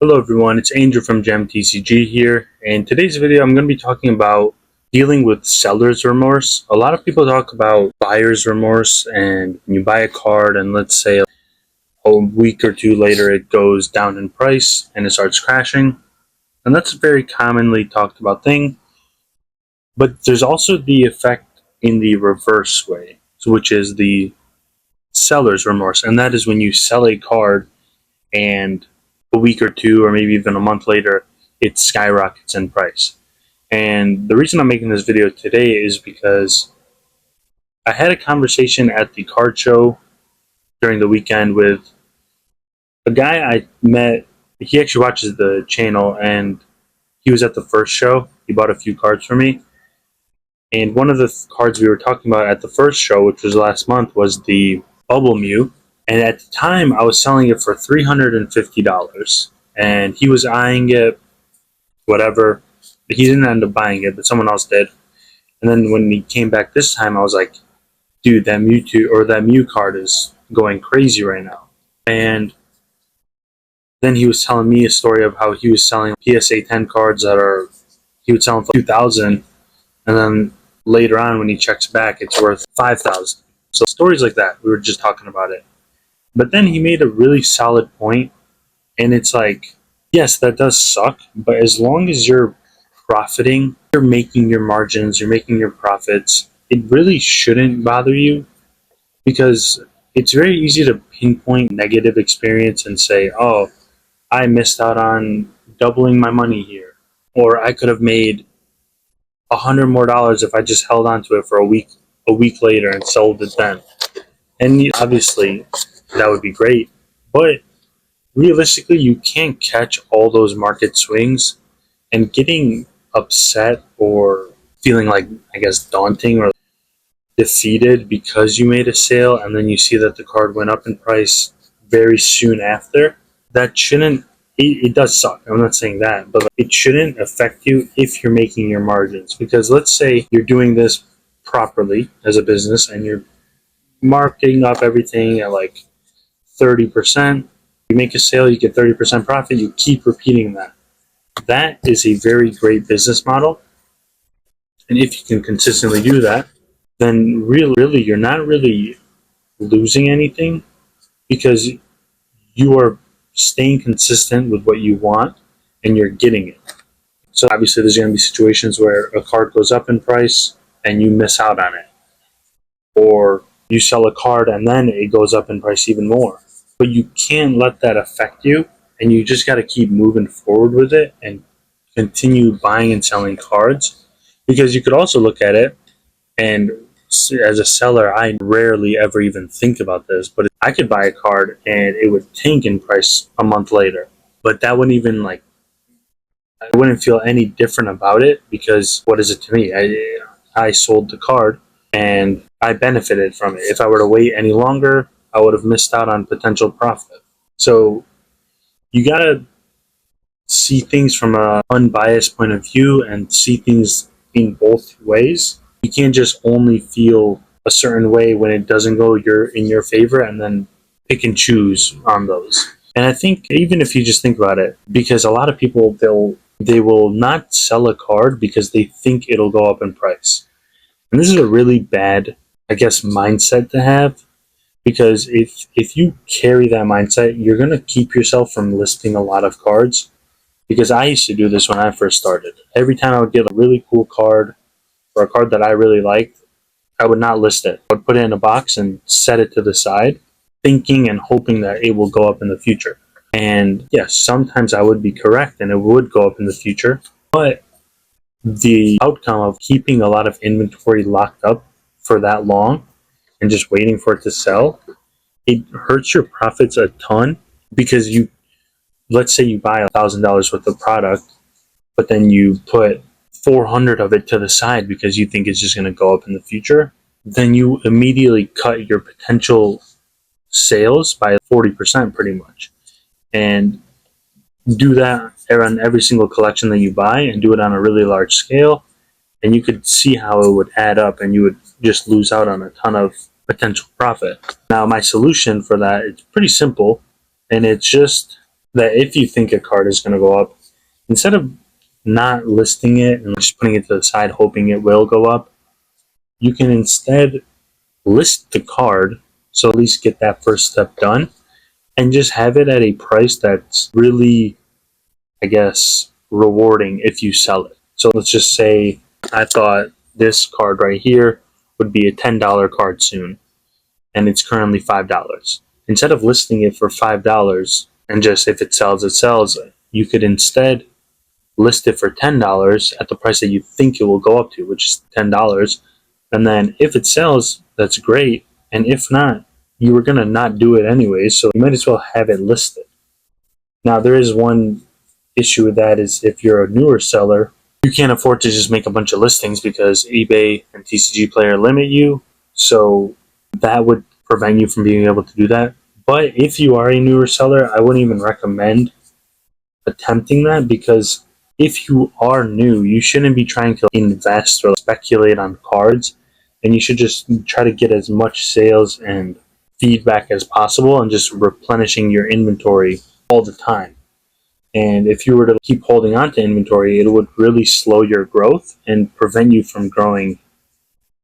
Hello everyone, it's Andrew from Gem TCG here, and today's video I'm going to be talking about dealing with seller's remorse. A lot of people talk about buyer's remorse, and when you buy a card and let's say a week or two later it goes down in price and it starts crashing, and that's a very commonly talked about thing. But there's also the effect in the reverse way, which is the seller's remorse, and that is when you sell a card and a week or two or maybe even a month later it skyrockets in price. And the reason I'm making this video today is because I had a conversation at the card show during the weekend with a guy I met. He actually watches the channel, and he was at the first show. He bought a few cards for me, and one of the cards we were talking about at the first show, which was last month, was the Bubble Mew. And at the time, I was selling it for $350, and he was eyeing it, whatever. He didn't end up buying it, but someone else did. And then when he came back this time, I was like, dude, that Mew card is going crazy right now. And then he was telling me a story of how he was selling PSA 10 cards he would sell them for 2,000, and then later on when he checks back, it's worth 5,000. So stories like that, we were just talking about it. But then he made a really solid point, and it's like, yes, that does suck, but as long as you're profiting, you're making your margins, you're making your profits, it really shouldn't bother you, because it's very easy to pinpoint negative experience and say, oh, I missed out on doubling my money here, or I could have made $100 more if I just held on to it for a week later and sold it then. And obviously that would be great, but realistically you can't catch all those market swings, and getting upset or feeling like, I guess, daunting or defeated because you made a sale and then you see that the card went up in price very soon after, that shouldn't, it does suck, I'm not saying that, but it shouldn't affect you if you're making your margins. Because let's say you're doing this properly as a business and you're marking up everything at like 30%. You make a sale, you get 30% profit, you keep repeating that. That is a very great business model. And if you can consistently do that, then really you're not really losing anything, because you are staying consistent with what you want and you're getting it. So obviously there's going to be situations where a card goes up in price and you miss out on it, or you sell a card and then it goes up in price even more. But you can't let that affect you, and you just got to keep moving forward with it and continue buying and selling cards. Because you could also look at it, and as a seller, I rarely ever even think about this, but I could buy a card and it would tank in price a month later. But that wouldn't even, like, I wouldn't feel any different about it, because what is it to me? I sold the card and I benefited from it. If I were to wait any longer, I would have missed out on potential profit. So you gotta see things from an unbiased point of view and see things in both ways. You can't just only feel a certain way when it doesn't go in your favor and then pick and choose on those. And I think even if you just think about it, because a lot of people, they will not sell a card because they think it'll go up in price. And this is a really bad, I guess, mindset to have, because if you carry that mindset, you're going to keep yourself from listing a lot of cards. Because I used to do this when I first started. Every time I would get a really cool card or a card that I really liked, I would not list it. I would put it in a box and set it to the side, thinking and hoping that it will go up in the future. And yes, sometimes I would be correct and it would go up in the future, but the outcome of keeping a lot of inventory locked up for that long and just waiting for it to sell, it hurts your profits a ton. Because let's say you buy $1,000 worth of product, but then you put 400 of it to the side because you think it's just going to go up in the future, then you immediately cut your potential sales by 40% pretty much. And do that on every single collection that you buy, and do it on a really large scale, and you could see how it would add up, and you would just lose out on a ton of potential profit. Now, my solution for that is pretty simple, and it's just that if you think a card is going to go up, instead of not listing it and just putting it to the side hoping it will go up, you can instead list the card, so at least get that first step done, and just have it at a price that's really, I guess, rewarding if you sell it. So let's just say I thought this card right here would be a $10 card soon, and it's currently $5. Instead of listing it for $5 and just if it sells, you could instead list it for $10 at the price that you think it will go up to, which is $10. And then if it sells, that's great. And if not, you were going to not do it anyway, so you might as well have it listed. Now, there is one issue with that is if you're a newer seller, you can't afford to just make a bunch of listings because eBay and TCGplayer limit you. So that would prevent you from being able to do that. But if you are a newer seller, I wouldn't even recommend attempting that, because if you are new, you shouldn't be trying to invest or speculate on cards, and you should just try to get as much sales and feedback as possible and just replenishing your inventory all the time. And if you were to keep holding on to inventory, it would really slow your growth and prevent you from growing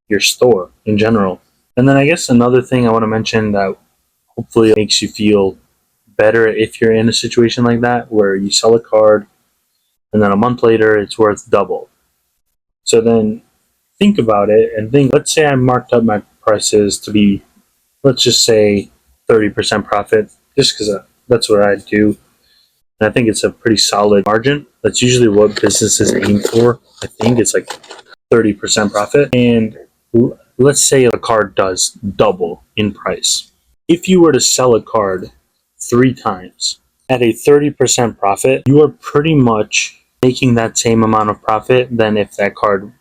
your store in general. And then I guess another thing I want to mention that hopefully makes you feel better if you're in a situation like that where you sell a card and then a month later it's worth double. So then think about it and think, let's say I marked up my prices to be, let's just say 30% profit, just because that's what I do. And I think it's a pretty solid margin. That's usually what businesses aim for. I think it's like 30% profit. And let's say a card does double in price. If you were to sell a card 3 times at a 30% profit, you are pretty much making that same amount of profit than if that card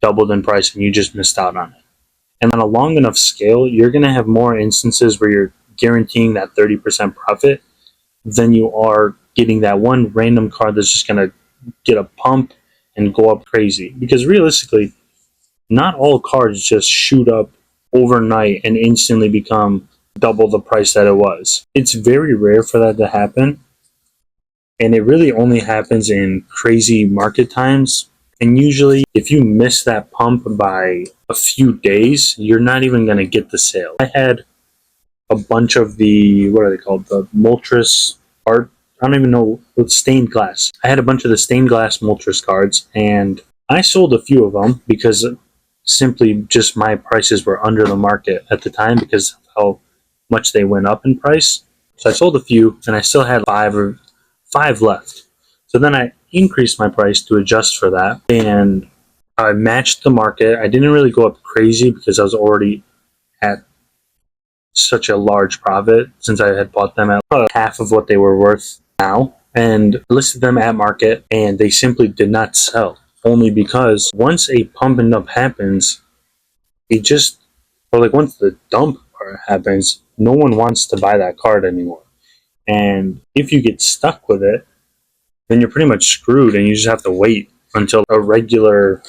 doubled in price and you just missed out on it. And on a long enough scale, you're going to have more instances where you're guaranteeing that 30% profit than you are getting that one random card that's just going to get a pump and go up crazy. Because realistically, not all cards just shoot up overnight and instantly become double the price that it was. It's very rare for that to happen. And it really only happens in crazy market times. And usually, if you miss that pump by a few days, you're not even going to get the sale. I had a bunch of the, what are they called? The Moltres art. I don't even know. It's stained glass. I had a bunch of the stained glass Moltres cards, and I sold a few of them because simply just my prices were under the market at the time because of how much they went up in price. So I sold a few, and I still had five left. So then I increased my price to adjust for that, and I matched the market. I didn't really go up crazy because I was already at such a large profit since I had bought them at half of what they were worth now, and listed them at market, and they simply did not sell. Only because once a pump and dump happens, once the dump part happens, no one wants to buy that card anymore. And if you get stuck with it, then you're pretty much screwed and you just have to wait until a regular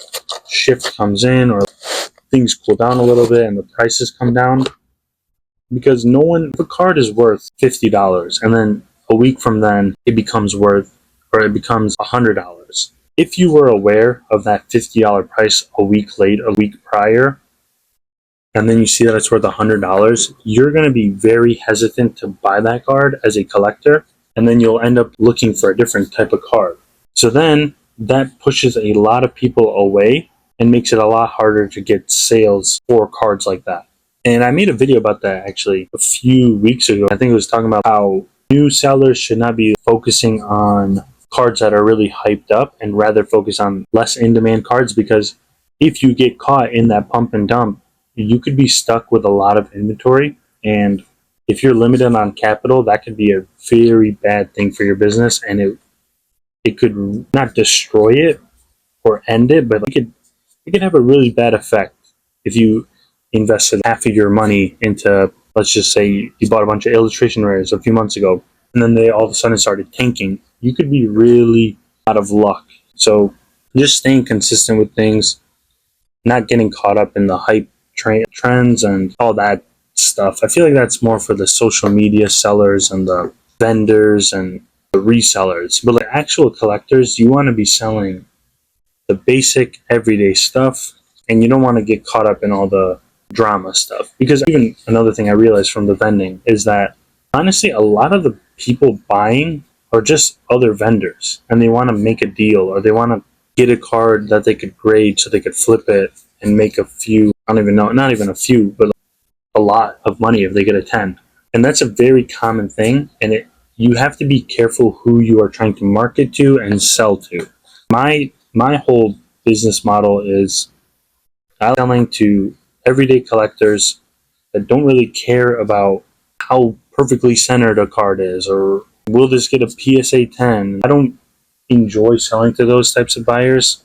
shift comes in or things cool down a little bit and the prices come down. Because if a card is worth $50 and then a week from then it becomes $100. If you were aware of that $50 price a week prior, and then you see that it's worth $100, you're going to be very hesitant to buy that card as a collector, and then you'll end up looking for a different type of card. So then that pushes a lot of people away and makes it a lot harder to get sales for cards like that. And I made a video about that actually a few weeks ago. I think it was talking about how new sellers should not be focusing on cards that are really hyped up and rather focus on less in-demand cards, because if you get caught in that pump and dump, you could be stuck with a lot of inventory, and if you're limited on capital, that could be a very bad thing for your business, and it could not destroy it or end it, but it could have a really bad effect if you invested half of your money into, let's just say you bought a bunch of illustration rares a few months ago, and then they all of a sudden started tanking. You could be really out of luck. So just staying consistent with things, not getting caught up in the hype trends and all that stuff. I feel like that's more for the social media sellers and the vendors and the resellers. But like actual collectors, you want to be selling the basic everyday stuff, and you don't want to get caught up in all the drama stuff. Because even another thing I realized from the vending is that honestly, a lot of the people buying are just other vendors, and they want to make a deal, or they want to get a card that they could grade so they could flip it and make a few, I don't even know, not even a few, but a lot of money if they get a 10. And that's a very common thing, and you have to be careful who you are trying to market to and sell to. My whole business model is selling to everyday collectors that don't really care about how perfectly centered a card is, or will this get a PSA 10. I don't enjoy selling to those types of buyers.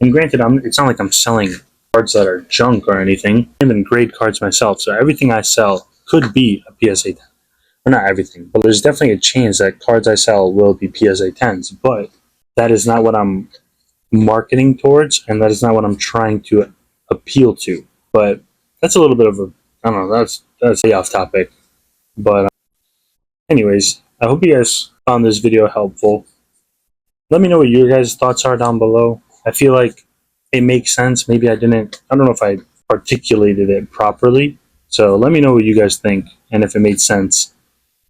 And granted, it's not like I'm selling cards that are junk or anything. I even grade cards myself, so everything I sell could be a PSA 10. Or not everything, but there's definitely a chance that cards I sell will be PSA 10s. But that is not what I'm marketing towards, and that is not what I'm trying to appeal to. But that's a little bit of a, I don't know, that's way off topic. But anyways, I hope you guys found this video helpful. Let me know what your guys' thoughts are down below. I feel like it makes sense. Maybe I don't know if I articulated it properly. So let me know what you guys think and if it made sense.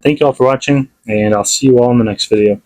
Thank you all for watching, and I'll see you all in the next video.